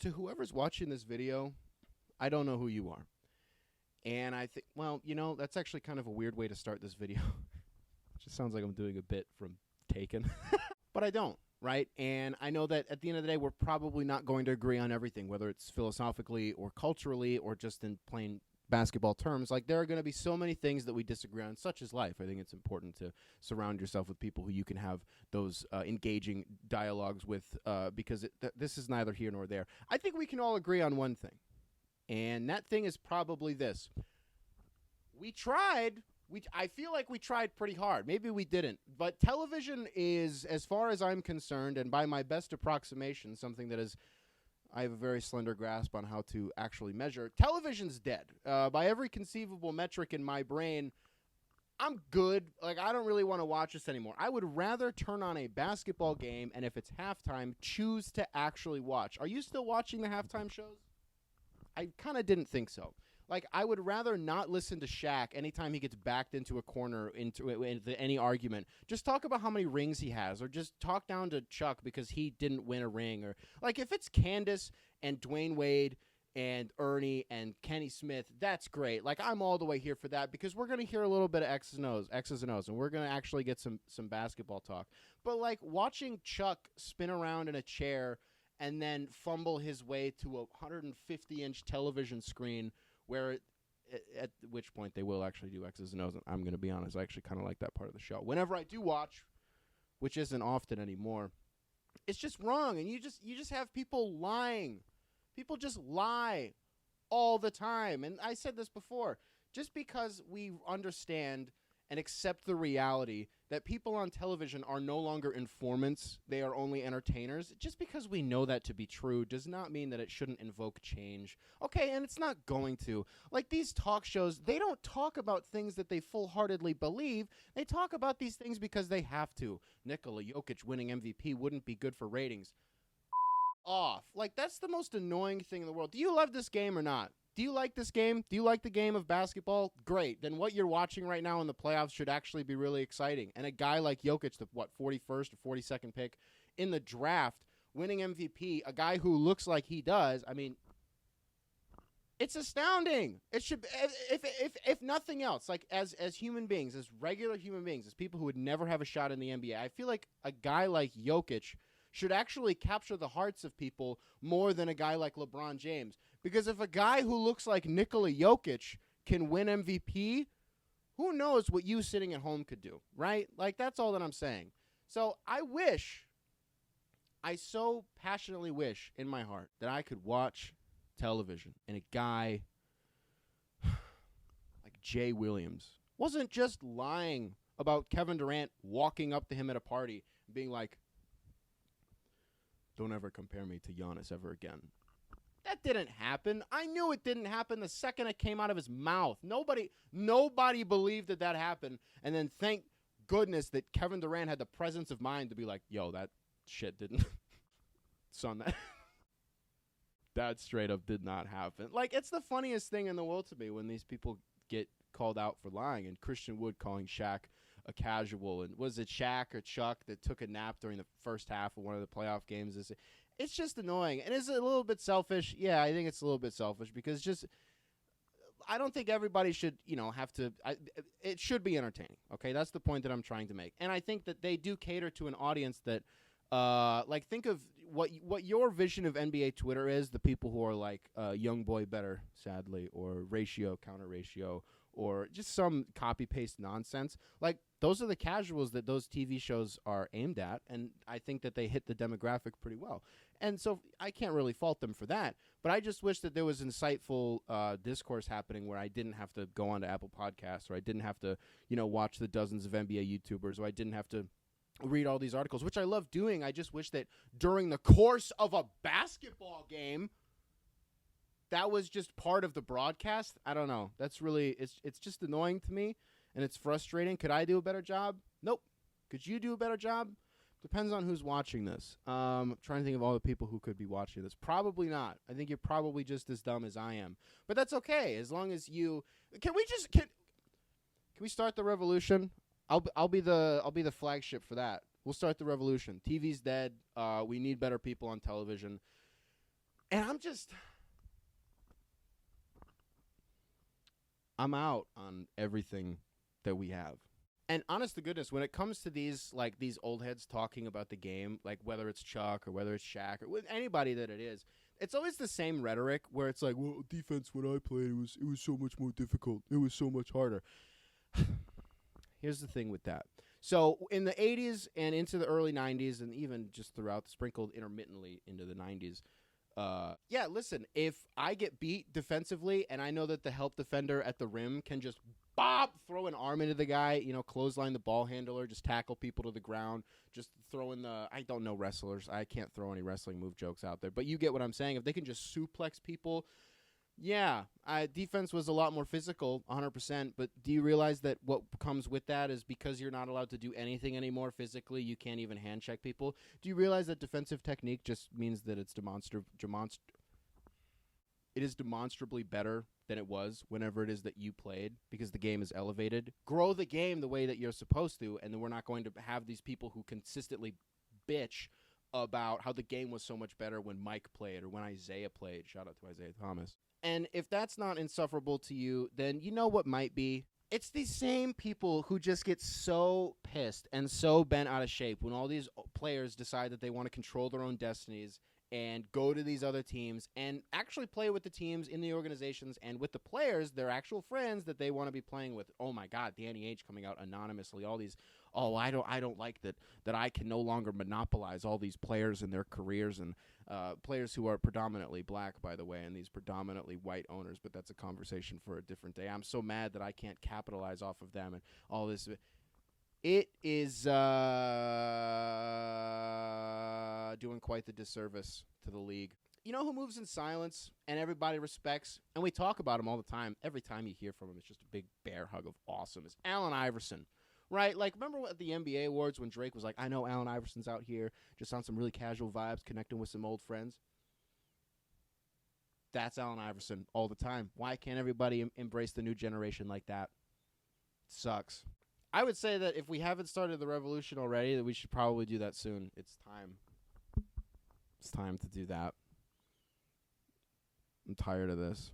To whoever's watching this video, I don't know who you are. And I think, well, that's actually kind of a weird way to start this video. It just sounds like I'm doing a bit from Taken. But I don't, right? And I know that at the end of the day, we're probably not going to agree on everything, whether it's philosophically or culturally or just in plain basketball terms. Like, there are going to be so many things that we disagree on, such as life. I think it's important to surround yourself with people who you can have those engaging dialogues with, because this is neither here nor there. I think we can all agree on one thing, and that thing is probably this. We tried. I feel like we tried pretty hard. Maybe we didn't. But television is, as far as I'm concerned, and by my best approximation, something that is, I have a very slender grasp on how to actually measure. Television's dead. By every conceivable metric in my brain, I'm good. Like, I don't really want to watch this anymore. I would rather turn on a basketball game, and if it's halftime, choose to actually watch. Are you still watching the halftime shows? I kind of didn't think so. Like, I would rather not listen to Shaq anytime he gets backed into a corner into any argument. Just talk about how many rings he has, or just talk down to Chuck because he didn't win a ring. Or, like, if it's Candace and Dwayne Wade and Ernie and Kenny Smith, that's great. Like, I'm all the way here for that because we're going to hear a little bit of X's and O's, and we're going to actually get some basketball talk. But, like, watching Chuck spin around in a chair and then fumble his way to a 150-inch television screen where at which point they will actually do X's and O's. I'm going to be honest, I actually kind of like that part of the show. Whenever I do watch, which isn't often anymore, it's just wrong. And you just have people lying. People just lie all the time. And I said this before, just because we understand and accept the reality that people on television are no longer informants, they are only entertainers, just because we know that to be true does not mean that it shouldn't invoke change. Okay, and it's not going to. Like, these talk shows, they don't talk about things that they full-heartedly believe. They talk about these things because they have to. Nikola Jokic winning MVP wouldn't be good for ratings. Off. Like, that's the most annoying thing in the world. Do you love this game or not? Do you like this game? Do you like the game of basketball? Great. Then what you're watching right now in the playoffs should actually be really exciting. And a guy like Jokic, the 41st or 42nd pick in the draft, winning MVP, a guy who looks like he does, I mean, it's astounding. It should, if nothing else, like as human beings, as regular human beings, as people who would never have a shot in the NBA, I feel like a guy like Jokic should actually capture the hearts of people more than a guy like LeBron James. Because if a guy who looks like Nikola Jokic can win MVP, who knows what you sitting at home could do, right? Like, that's all that I'm saying. So I so passionately wish in my heart that I could watch television and a guy like Jay Williams wasn't just lying about Kevin Durant walking up to him at a party and being like, don't ever compare me to Giannis ever again. That didn't happen. I knew it didn't happen the second it came out of his mouth. Nobody believed that happened. And then thank goodness that Kevin Durant had the presence of mind to be like, yo, that shit didn't. Son, that straight up did not happen. Like, it's the funniest thing in the world to me when these people get called out for lying. And Christian Wood calling Shaq a casual. And was it Shaq or Chuck that took a nap during the first half of one of the playoff games? It's just annoying. And is it a little bit selfish? Yeah, I think it's a little bit selfish because I don't think everybody should, have to. It should be entertaining. Okay, that's the point that I'm trying to make. And I think that they do cater to an audience that, like, think of what your vision of NBA Twitter is. The people who are like young boy better, sadly, or ratio counter ratio, or just some copy paste nonsense. Like, those are the casuals that those TV shows are aimed at, and I think that they hit the demographic pretty well. And so I can't really fault them for that, but I just wish that there was insightful discourse happening where I didn't have to go on to Apple Podcasts, or I didn't have to, watch the dozens of NBA YouTubers, or I didn't have to read all these articles, which I love doing. I just wish that during the course of a basketball game, that was just part of the broadcast. I don't know. That's really, it's just annoying to me, and it's frustrating. Could I do a better job? Nope. Could you do a better job? Depends on who's watching this. I'm trying to think of all the people who could be watching this. Probably not. I think you're probably just as dumb as I am. But that's okay, as long as you can we start the revolution? I'll be the flagship for that. We'll start the revolution. TV's dead. We need better people on television. And I'm out on everything that we have. And honest to goodness, when it comes to these old heads talking about the game, like whether it's Chuck or whether it's Shaq or with anybody that it is, it's always the same rhetoric where it's like, well, defense when I played, it was so much more difficult. It was so much harder. Here's the thing with that. So in the 80s and into the early 90s, and even just throughout, sprinkled intermittently into the 90s, yeah, listen, if I get beat defensively and I know that the help defender at the rim can just throw an arm into the guy, clothesline the ball handler, just tackle people to the ground, just throw in I don't know wrestlers. I can't throw any wrestling move jokes out there, but you get what I'm saying. If they can just suplex people, yeah, defense was a lot more physical, 100%. But do you realize that what comes with that is because you're not allowed to do anything anymore physically, you can't even hand check people? Do you realize that defensive technique just means that it's it is demonstrably better than it was whenever it is that you played because the game is elevated? Grow the game the way that you're supposed to, and then we're not going to have these people who consistently bitch about how the game was so much better when Mike played or when Isaiah played. Shout out to Isaiah Thomas. And if that's not insufferable to you, then you know what might be? It's these same people who just get so pissed and so bent out of shape when all these players decide that they want to control their own destinies and go to these other teams and actually play with the teams in the organizations and with the players, their actual friends that they want to be playing with. Oh my God, Danny H coming out anonymously. All these, I don't like that I can no longer monopolize all these players and their careers, and players who are predominantly black, by the way, and these predominantly white owners. But that's a conversation for a different day. I'm so mad that I can't capitalize off of them and all this. It is doing quite the disservice to the league. You know who moves in silence and everybody respects? And we talk about him all the time. Every time you hear from him, it's just a big bear hug of awesome. It's Allen Iverson, right? Like, remember at the NBA awards when Drake was like, I know Allen Iverson's out here just on some really casual vibes, connecting with some old friends? That's Allen Iverson all the time. Why can't everybody embrace the new generation like that? Sucks. I would say that if we haven't started the revolution already, that we should probably do that soon. It's time. It's time to do that. I'm tired of this.